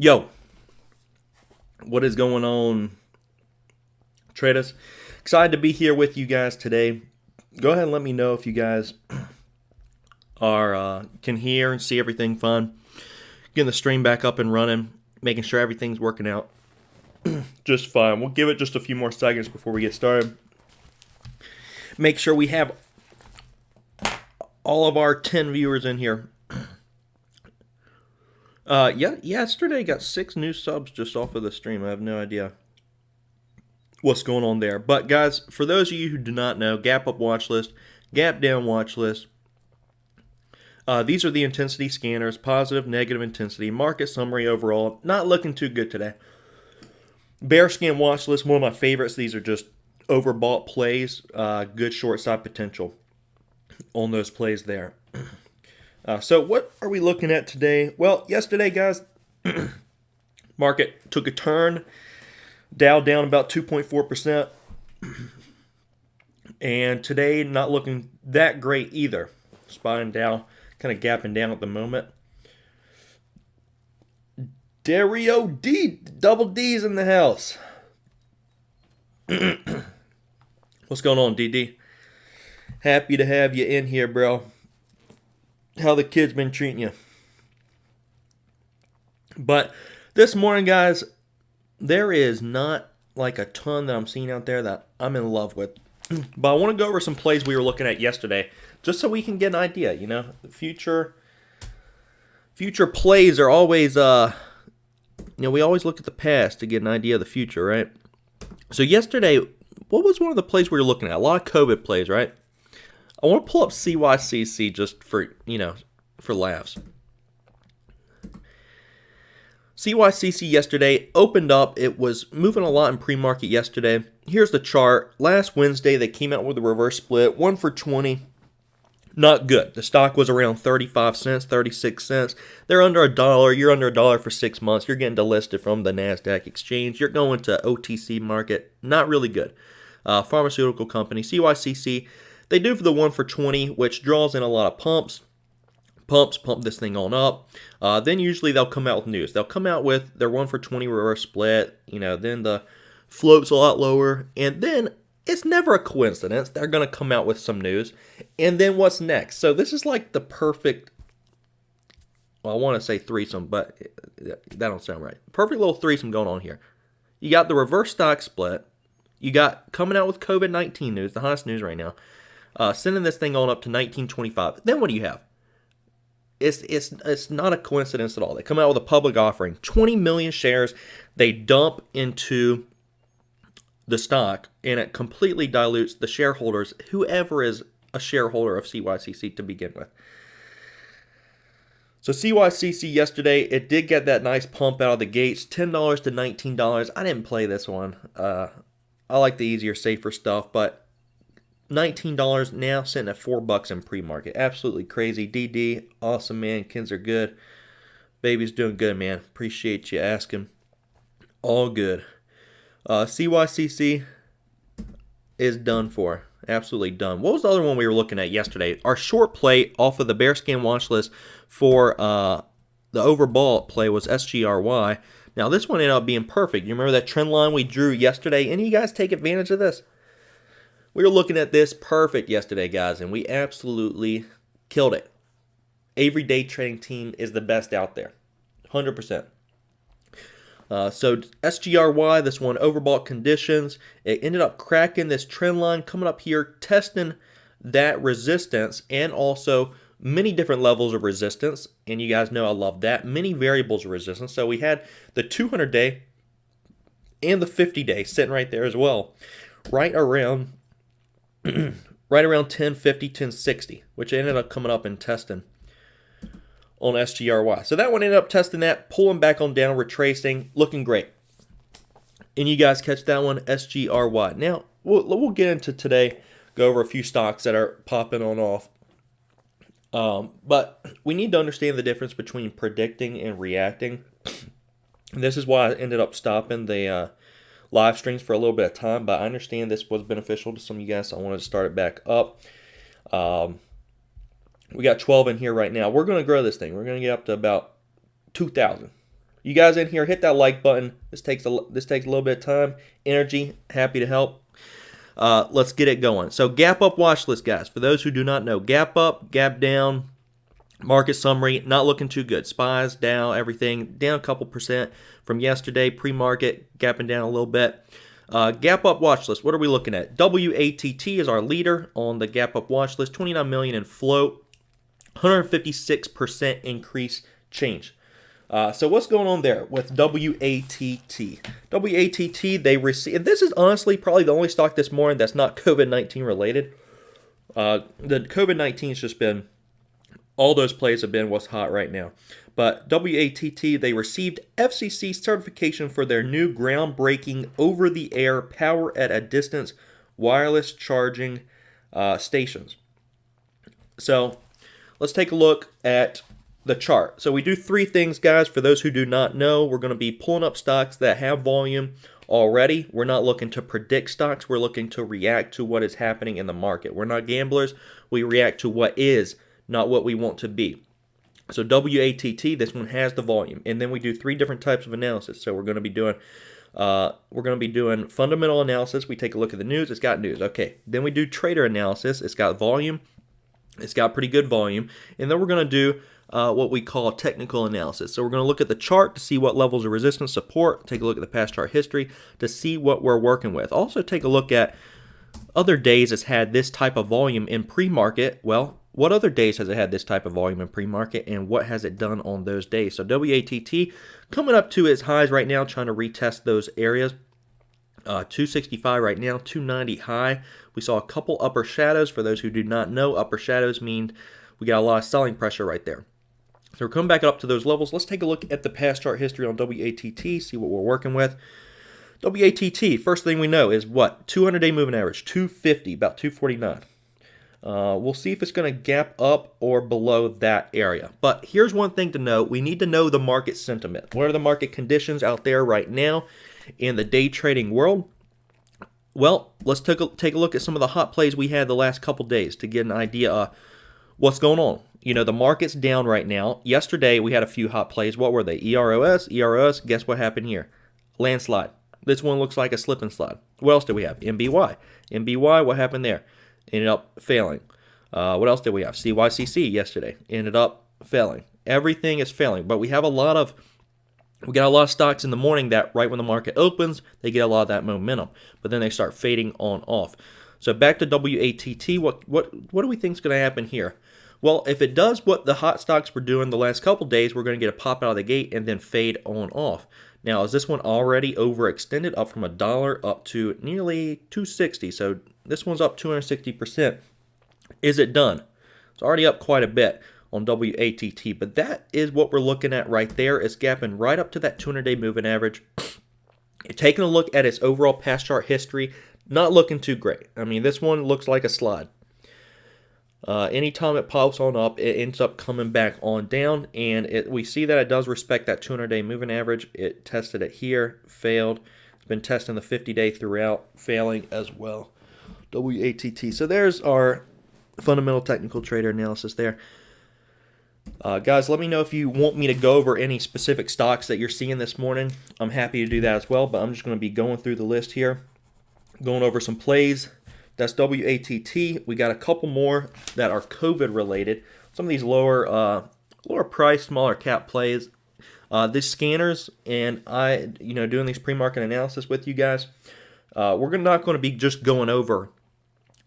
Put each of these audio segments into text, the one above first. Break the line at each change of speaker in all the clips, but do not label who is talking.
Yo, what is going on, traders? Excited to be here with you guys today. Go ahead and let me know if you guys are can hear and see everything fine. Getting the stream back up and running, making sure everything's working out just fine. We'll give it just a few more seconds before we get started. Make sure we have all of our 10 viewers in here. Yesterday got 6 new subs just off of the stream. I have no idea what's going on there. But guys, for those of you who do not know, gap up watch list, gap down watch list. These are the intensity scanners, positive, negative intensity, market summary overall. Not looking too good today. Bear scan watch list, one of my favorites. These are just overbought plays, good short side potential on those plays there. So what are we looking at today? Well, yesterday, guys, market took a turn. Dow down about 2.4%. And today, not looking that great either. SPY and Dow kind of gapping down at the moment. Dario D, double D's in the house. What's going on, DD? Happy to have you in here, bro. How the kids been treating you? But this morning, guys, there is not like a ton that I'm seeing out there that I'm in love with. But I want to go over some plays we were looking at yesterday, just so we can get an idea. You know, the future plays are always, we always look at the past to get an idea of the future, right? So yesterday, what was one of the plays we were looking at? A lot of COVID plays, right? I want to pull up CYCC just for, for laughs. CYCC yesterday opened up. It was moving a lot in pre-market yesterday. Here's the chart. Last Wednesday, they came out with a reverse split, 1 for 20. Not good. The stock was around 35 cents, 36 cents. They're under $1. You're under $1 for 6 months. You're getting delisted from the NASDAQ exchange. You're going to OTC market. Not really good. Pharmaceutical company, CYCC. They do for the 1 for 20, which draws in a lot of pumps. Pump this thing on up. Then usually they'll come out with news. They'll come out with their 1 for 20 reverse split. Then the float's a lot lower. And then it's never a coincidence. They're going to come out with some news. And then what's next? So this is like the perfect, well, I want to say threesome, but that don't sound right. Perfect little threesome going on here. You got the reverse stock split. You got coming out with COVID-19 news, the hottest news right now. Sending this thing on up to 1925. Then what do you have? It's not a coincidence at all. They come out with a public offering, 20 million shares. They dump into the stock, and it completely dilutes the shareholders, whoever is a shareholder of CYCC to begin with. So CYCC yesterday, it did get that nice pump out of the gates, $10 to $19. I didn't play this one. I like the easier, safer stuff, but $19 now, sitting at $4 in pre-market. Absolutely crazy. DD, awesome, man. Kids are good. Baby's doing good, man. Appreciate you asking. All good. CYCC is done for. Absolutely done. What was the other one we were looking at yesterday? Our short play off of the bear scan watch list for the overbought play was SGRY. Now, this one ended up being perfect. You remember that trend line we drew yesterday? Any of you guys take advantage of this? We were looking at this perfect yesterday, guys, and we absolutely killed it. Avery day trading team is the best out there, 100%. So SGRY, this one, overbought conditions. It ended up cracking this trend line, coming up here, testing that resistance, and also many different levels of resistance. And you guys know I love that. Many variables of resistance. So we had the 200-day and the 50-day sitting right there as well, right around 1050, 1060, which ended up coming up and testing on SGRY. So that one ended up testing that, pulling back on down, retracing, looking great. And you guys catch that one, SGRY. Now, we'll get into today, go over a few stocks that are popping on off. But we need to understand the difference between predicting and reacting. And this is why I ended up stopping the live streams for a little bit of time, but I understand this was beneficial to some of you guys, so I wanted to start it back up. We got 12 in here right now. We're going to grow this thing. We're going to get up to about 2,000. You guys in here, hit that like button. This takes a little bit of time, energy. Happy to help. Let's get it going. So gap up watch list, guys. For those who do not know, gap up, gap down. Market summary, not looking too good. SPYs, Dow, everything down a couple percent from yesterday. Pre-market, gapping down a little bit. Gap up watch list, what are we looking at? WATT is our leader on the gap up watch list. 29 million in float, 156% increase change. So what's going on there with WATT? WATT, they receive. This is honestly probably the only stock this morning that's not COVID-19 related. The COVID-19 has just been, all those plays have been what's hot right now. But WATT, they received FCC certification for their new groundbreaking over-the-air power at a distance wireless charging stations. So let's take a look at the chart. So we do three things, guys. For those who do not know, we're going to be pulling up stocks that have volume already. We're not looking to predict stocks. We're looking to react to what is happening in the market. We're not gamblers. We react to what is, not what we want to be. So WATT, this one has the volume, and then we do three different types of analysis. So we're going to be doing fundamental analysis. We take a look at the news. It's got news. Okay. Then we do trader analysis. It's got volume. It's got pretty good volume, and then we're going to do what we call technical analysis. So we're going to look at the chart to see what levels of resistance, support. Take a look at the past chart history to see what we're working with. Also take a look at other days it's had this type of volume in pre-market. Well, what other days has it had this type of volume in pre-market, and what has it done on those days? So WATT coming up to its highs right now, trying to retest those areas. 265 right now, 290 high. We saw a couple upper shadows. For those who do not know, upper shadows mean we got a lot of selling pressure right there. So we're coming back up to those levels. Let's take a look at the past chart history on WATT, see what we're working with. WATT, first thing we know is what? 200-day moving average, 250, about 249. We'll see if it's going to gap up or below that area. But here's one thing to know. We need to know the market sentiment. What are the market conditions out there right now in the day trading world? Well, let's take a look at some of the hot plays we had the last couple days to get an idea of what's going on. You know, the market's down right now. Yesterday, we had a few hot plays. What were they? EROS. Guess what happened here? Landslide. This one looks like a slip and slide. What else did we have? MBY, what happened there? Ended up failing. What else did we have? CYCC yesterday. Ended up failing. Everything is failing. But we got a lot of stocks in the morning that right when the market opens, they get a lot of that momentum. But then they start fading on off. So back to WATT, what do we think is going to happen here? Well, if it does what the hot stocks were doing the last couple days, we're going to get a pop out of the gate and then fade on off. Now, is this one already overextended, up from $1 up to nearly $2.60? So this one's up 260%. Is it done? It's already up quite a bit on WATT, but that is what we're looking at right there. It's gapping right up to that 200-day moving average. Taking a look at its overall past chart history, not looking too great. I mean, this one looks like a slide. Anytime it pops on up, it ends up coming back on down, and we see that it does respect that 200-day moving average. It tested it here, failed. It's been testing the 50-day throughout, failing as well. WATT. So there's our fundamental technical trader analysis there. Guys, let me know if you want me to go over any specific stocks that you're seeing this morning. I'm happy to do that as well, but I'm just going to be going through the list here, going over some plays. That's WATT. We got a couple more that are COVID related. Some of these lower price, smaller cap plays. These scanners, and doing these pre-market analysis with you guys. We're not going to be just going over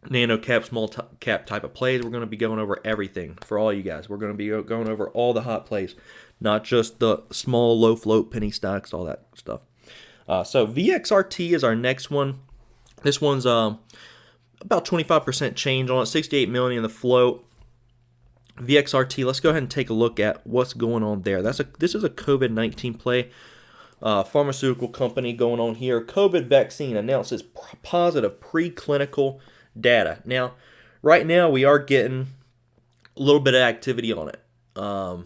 nano cap, small cap type of plays. We're going to be going over everything for all you guys. We're going to be going over all the hot plays, not just the small, low float penny stocks, all that stuff. So VXRT is our next one. This one's about 25% change on it, 68 million in the float. VXRT, let's go ahead and take a look at what's going on there. This is a COVID-19 play. Pharmaceutical company going on here. COVID vaccine announces positive preclinical data. Now, right now we are getting a little bit of activity on it. A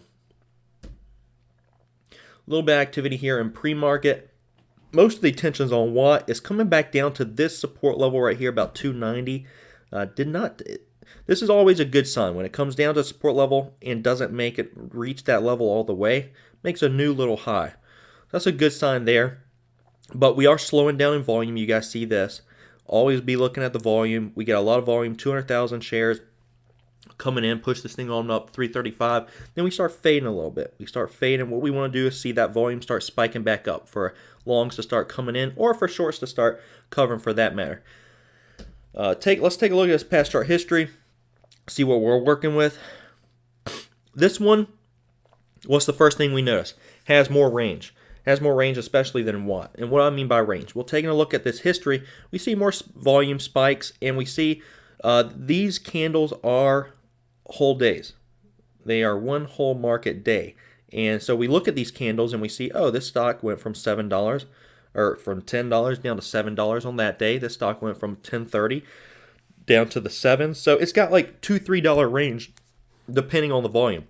little bit of activity here in pre-market. Most of the attention's on what is coming back down to this support level right here, about 290. This is always a good sign when it comes down to support level and doesn't make it reach that level all the way. Makes a new little high. That's a good sign there. But we are slowing down in volume. You guys see this. Always be looking at the volume. We get a lot of volume, 200,000 shares coming in, push this thing on up 335. Then we start fading a little bit. We start fading. What we want to do is see that volume start spiking back up for longs to start coming in, or for shorts to start covering for that matter. Let's take a look at this past chart history, see what we're working with. This one, what's the first thing we notice? Has more range. Has more range, especially than what? And what I mean by range? Well, taking a look at this history, we see more volume spikes, and we see these candles are whole days. They are one whole market day. And so we look at these candles and we see, oh, this stock went from $7 or from $10 down to $7 on that day. This stock went from $10.30 down to the 7. So it's got like $2-3 range depending on the volume.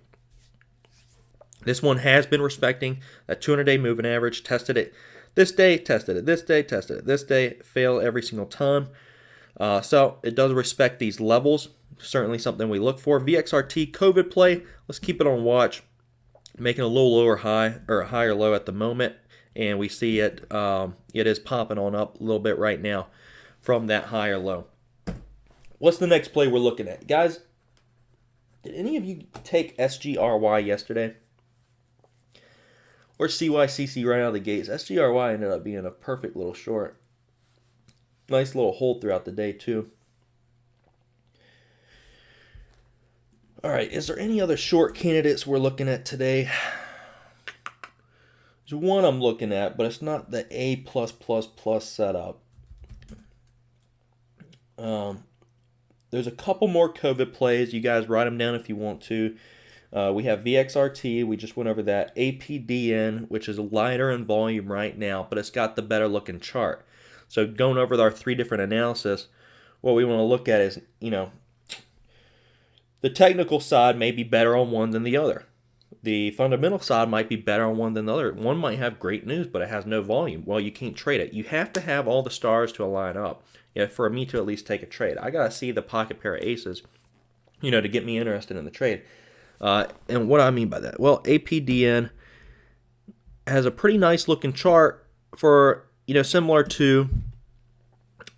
This one has been respecting that 200-day moving average, tested it this day, tested it this day, tested it this day, failed every single time. So it does respect these levels. Certainly something we look for. VXRT COVID play, let's keep it on watch. Making a little lower high or a higher low at the moment, and we see it. It is popping on up a little bit right now from that higher low. What's the next play we're looking at, guys? Did any of you take SGRY yesterday? Or CYCC right out of the gates? SGRY ended up being a perfect little short. Nice little hold throughout the day, too. All right, is there any other short candidates we're looking at today? There's one I'm looking at, but it's not the A+++ setup. There's a couple more COVID plays. You guys write them down if you want to. We have VXRT. We just went over that. APDN, which is lighter in volume right now, but it's got the better looking chart. So going over our 3 different analysis, what we want to look at is, the technical side may be better on one than the other. The fundamental side might be better on one than the other. One might have great news, but it has no volume. Well, you can't trade it. You have to have all the stars to align up for me to at least take a trade. I got to see the pocket pair of aces, to get me interested in the trade. And what do I mean by that? Well, APDN has a pretty nice looking chart for, similar to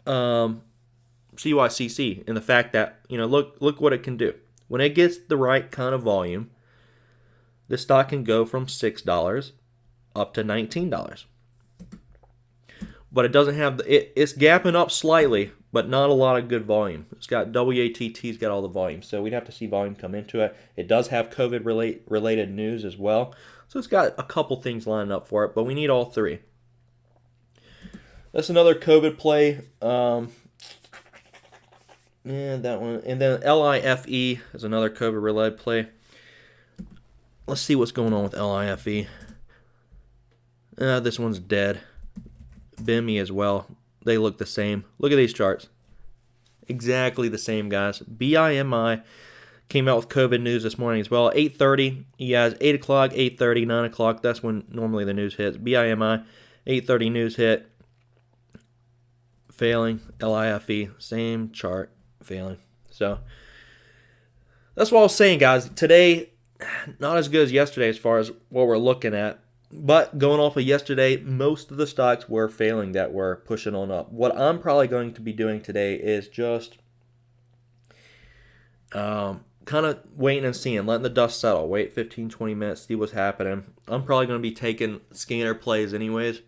CYCC in the fact that, look what it can do. When it gets the right kind of volume, the stock can go from $6 up to $19. But it doesn't have it's gapping up slightly, but not a lot of good volume. It's got WATT's got all the volume, so we'd have to see volume come into it. It does have COVID related news as well, so it's got a couple things lining up for it, but we need all 3. That's another COVID play. And that one, and then LIFE is another COVID related play. Let's see what's going on with LIFE. This one's dead. BIMI as well. They look the same. Look at these charts. Exactly the same, guys. BIMI came out with COVID news this morning as well. 8:30. You guys, 8 o'clock, 8:30, 9 o'clock. That's when normally the news hits. BIMI, 8:30 news hit. Failing. LIFE, same chart. Failing. So that's what I was saying, guys. Today, not as good as yesterday as far as what we're looking at. But going off of yesterday, most of the stocks were failing that were pushing on up. What I'm probably going to be doing today is just kind of waiting and seeing, letting the dust settle. Wait 15, 20 minutes, see what's happening. I'm probably going to be taking scanner plays anyways.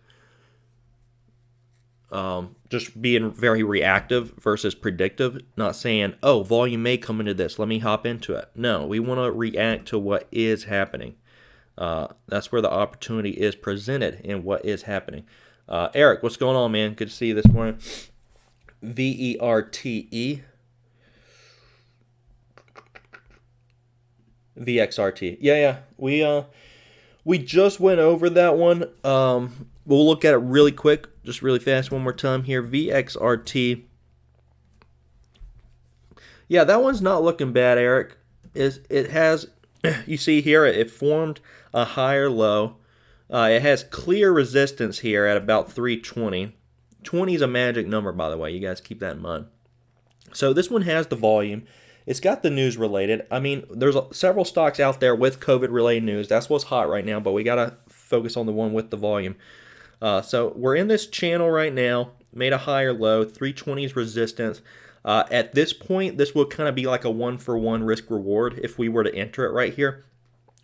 Just being very reactive versus predictive. Not saying, oh, volume may come into this, let me hop into it. No, we want to react to what is happening. That's where the opportunity is presented in what is happening. Eric, what's going on, man? Good to see you this morning. VERTE. VXRT. Yeah. We just went over that one. We'll look at it really quick, just really fast one more time here. VXRT. Yeah, that one's not looking bad, Eric. It has, you see here, it formed a higher low. It has clear resistance here at about 320. 20 is a magic number, by the way. You guys keep that in mind. So this one has the volume. It's got the news related. I mean, there's several stocks out there with COVID related news. That's what's hot right now, but we got to focus on the one with the volume. So we're in this channel right now, made a higher low, 320's resistance. At this point, this will kind of be like a 1-for-1 risk reward if we were to enter it right here.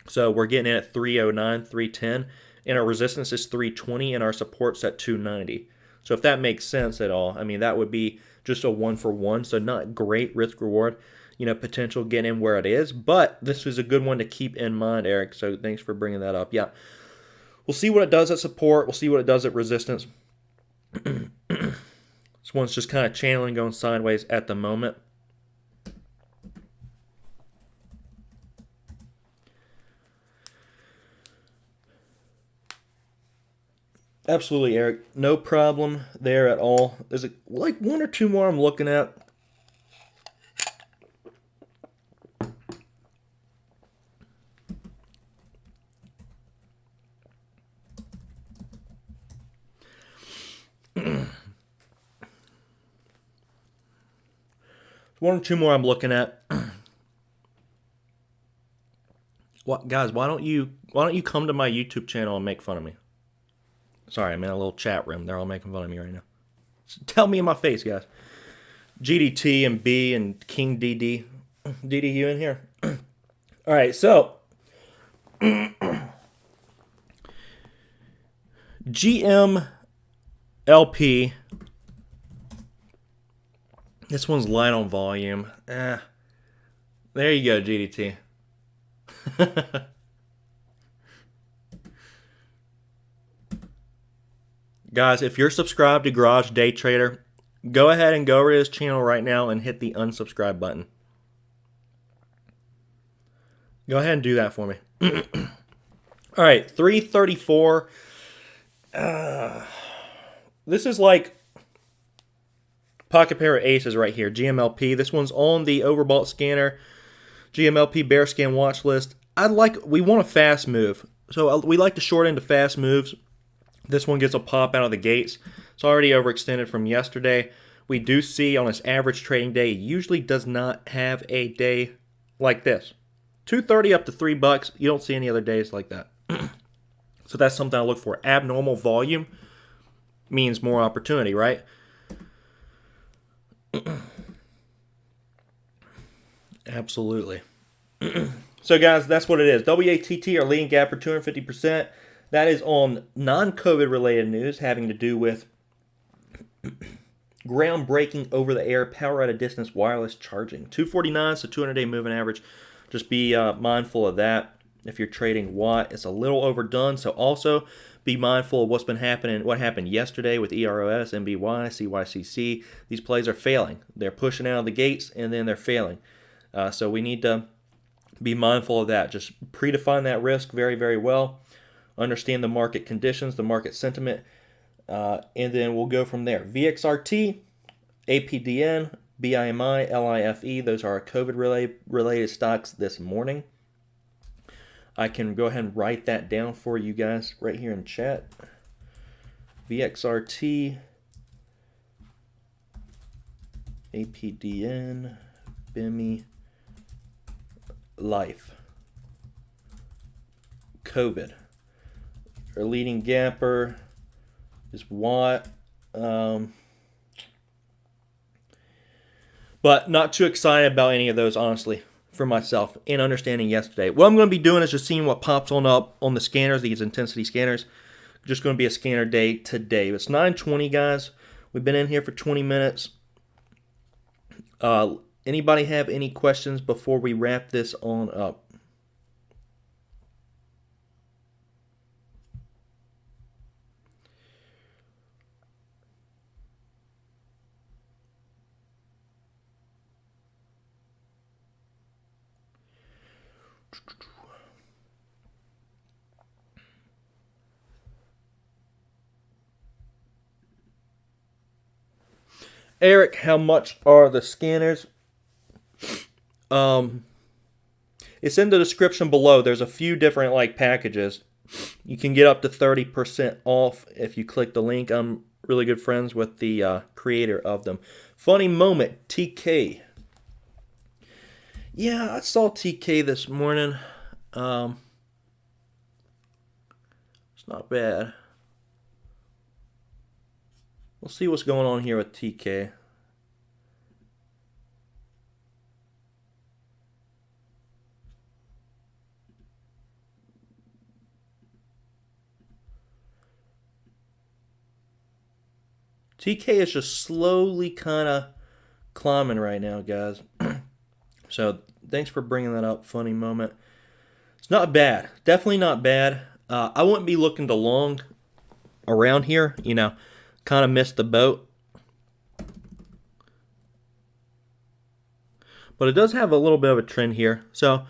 So we're getting in at 309, 310, and our resistance is 320, and our support's at 290. So if that makes sense at all, I mean, that would be just a 1-for-1, so not great risk reward, potential getting in where it is, but this is a good one to keep in mind, Eric, so thanks for bringing that up. Yeah, we'll see what it does at support, we'll see what it does at resistance. This one's just kind of channeling, going sideways at the moment. Absolutely, Eric. No problem there at all. There's like one or two more I'm looking at. One or two more I'm looking at. What, guys? Why don't you come to my YouTube channel and make fun of me? Sorry, I'm in a little chat room. They're all making fun of me right now. So tell me in my face, guys. GDT and B and King DD. DD, you in here? All right, so GMLP. This one's light on volume. There you go, GDT. Guys, if you're subscribed to Garage Day Trader, go ahead and go over to his channel right now and hit the unsubscribe button. Go ahead and do that for me. All right, 334. This is like pocket pair of aces right here, GMLP. This one's on the overbought scanner, GMLP bear scan watch list. We want a fast move, so we like to short into fast moves. This one gets a pop out of the gates. It's already overextended from yesterday. We do see on its average trading day, it usually does not have a day like this. 230 up to $3. You don't see any other days like that. So that's something I look for. Abnormal volume means more opportunity, right? Absolutely. So guys, that's what it is. WATT, our leading gap for 250%. That is on non-COVID related news having to do with groundbreaking over-the-air power at a distance wireless charging. 249, so 200-day moving average. Just be mindful of that. If you're trading watt, it's a little overdone. So also be mindful of what's been happening, what happened yesterday with EROS, MBY, CYCC. These plays are failing. They're pushing out of the gates and then they're failing. So we need to be mindful of that. Just predefine that risk very, very well. Understand the market conditions, the market sentiment, and then we'll go from there. VXRT, APDN, BIMI, LIFE, those are our COVID-related stocks this morning. I can go ahead and write that down for you guys right here in chat. VXRT, APDN, BIMI, Life, COVID. Our leading gapper is Watt. But not too excited about any of those, honestly, for myself, in understanding yesterday. What I'm going to be doing is just seeing what pops on up on the scanners, these intensity scanners. Just going to be a scanner day today. It's 9:20, guys. We've been in here for 20 minutes. Anybody have any questions before we wrap this on up? Eric, how much are the scanners? It's in the description below. There's a few different packages. You can get up to 30% off if you click the link. I'm really good friends with the creator of them. Funny moment, TK. Yeah, I saw TK this morning. It's not bad. We'll see what's going on here with TK. TK is just slowly kind of climbing right now, guys. So thanks for bringing that up. Funny moment. It's not bad. Definitely not bad. I wouldn't be looking to long around here. You know, kind of missed the boat. But it does have a little bit of a trend here. So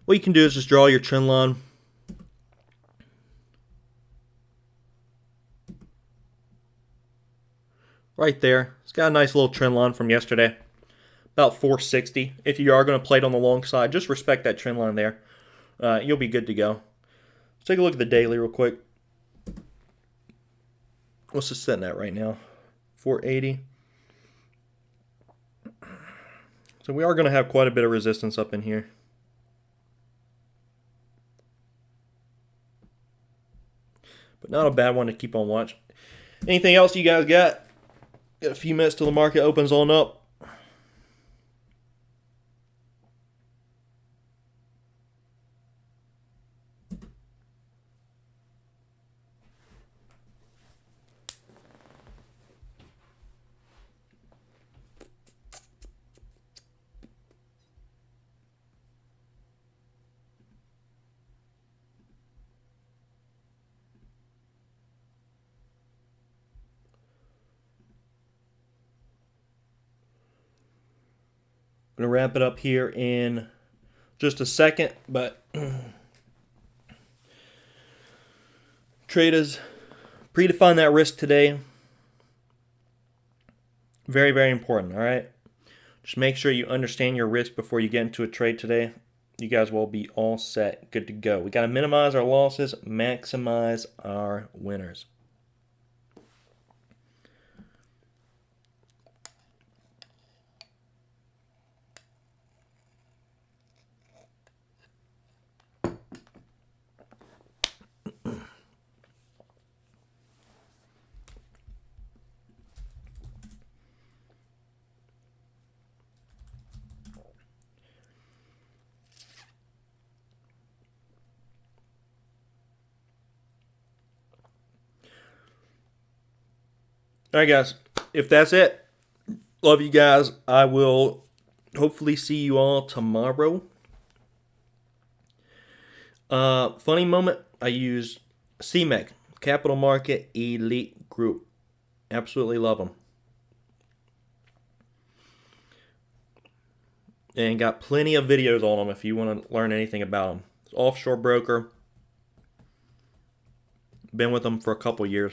what you can do is just draw your trend line. Right there. It's got a nice little trend line from yesterday. About 460. If you are going to play it on the long side, just respect that trend line there. You'll be good to go. Let's take a look at the daily real quick. What's it sitting at right now? 480. So we are going to have quite a bit of resistance up in here. But not a bad one to keep on watch. Anything else you guys got? Got a few minutes till the market opens on up. I'm going to wrap it up here in just a second, but traders, predefine that risk today. Very, very important, all right? Just make sure you understand your risk before you get into a trade today. You guys will be all set, good to go. We got to minimize our losses, maximize our winners. All right, guys. If that's it, love you guys. I will hopefully see you all tomorrow. Funny moment, I use CMEG, Capital Market Elite Group. Absolutely love them. And got plenty of videos on them if you want to learn anything about them. It's offshore broker. Been with them for a couple years.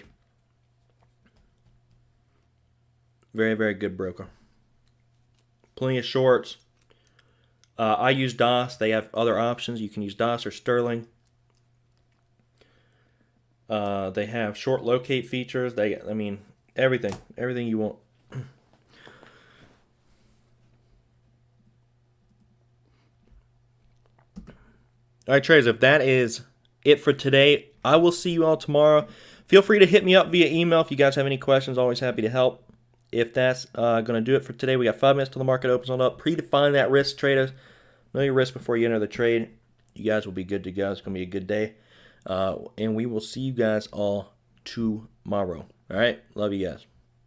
Very, very good broker. Plenty of shorts. I use DOS. They have other options. You can use DOS or Sterling. They have short locate features. I mean, everything you want. All right, traders, if that is it for today, I will see you all tomorrow. Feel free to hit me up via email if you guys have any questions. Always happy to help. If that's going to do it for today, we got 5 minutes till the market opens on up. Predefine that risk, traders. Know your risk before you enter the trade. You guys will be good to go. It's going to be a good day. And we will see you guys all tomorrow. All right? Love you guys.